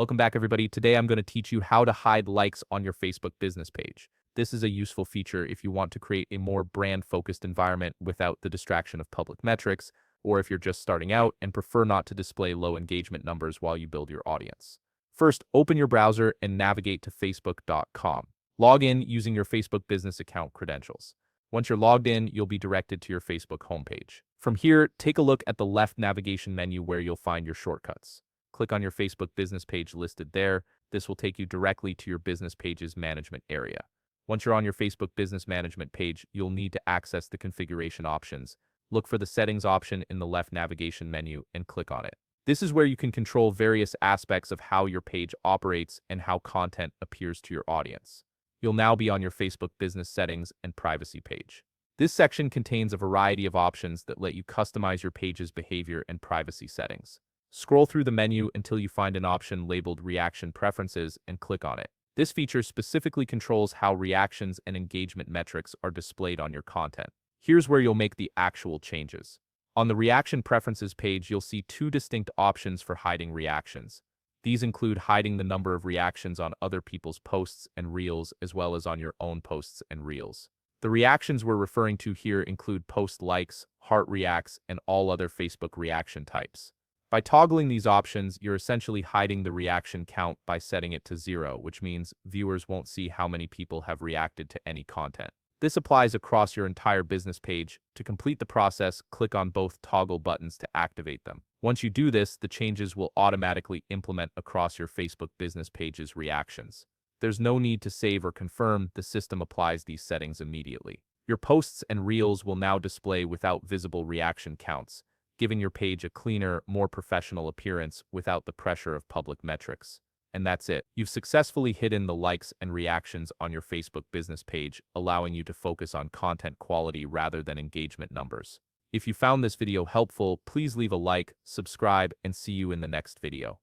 Welcome back, everybody. Today I'm going to teach you how to hide likes on your Facebook business page. This is a useful feature if you want to create a more brand-focused environment without the distraction of public metrics, or if you're just starting out and prefer not to display low engagement numbers while you build your audience. First, open your browser and navigate to facebook.com. Log in using your Facebook business account credentials. Once you're logged in, you'll be directed to your Facebook homepage. From here, take a look at the left navigation menu where you'll find your shortcuts. Click on your Facebook business page listed there. This will take you directly to your business page's management area. Once you're on your Facebook business management page, you'll need to access the configuration options. Look for the settings option in the left navigation menu and click on it. This is where you can control various aspects of how your page operates and how content appears to your audience. You'll now be on your Facebook business settings and privacy page. This section contains a variety of options that let you customize your page's behavior and privacy settings. Scroll through the menu until you find an option labeled Reaction Preferences and click on it. This feature specifically controls how reactions and engagement metrics are displayed on your content. Here's where you'll make the actual changes. On the Reaction Preferences page, you'll see two distinct options for hiding reactions. These include hiding the number of reactions on other people's posts and reels, as well as on your own posts and reels. The reactions we're referring to here include post likes, heart reacts, and all other Facebook reaction types. By toggling these options, you're essentially hiding the reaction count by setting it to 0, which means viewers won't see how many people have reacted to any content. This applies across your entire business page. To complete the process, click on both toggle buttons to activate them. Once you do this, the changes will automatically implement across your Facebook business page's reactions. There's no need to save or confirm. The system applies these settings immediately. Your posts and reels will now display without visible reaction counts, giving your page a cleaner, more professional appearance without the pressure of public metrics. And that's it. You've successfully hidden the likes and reactions on your Facebook business page, allowing you to focus on content quality rather than engagement numbers. If you found this video helpful, please leave a like, subscribe, and see you in the next video.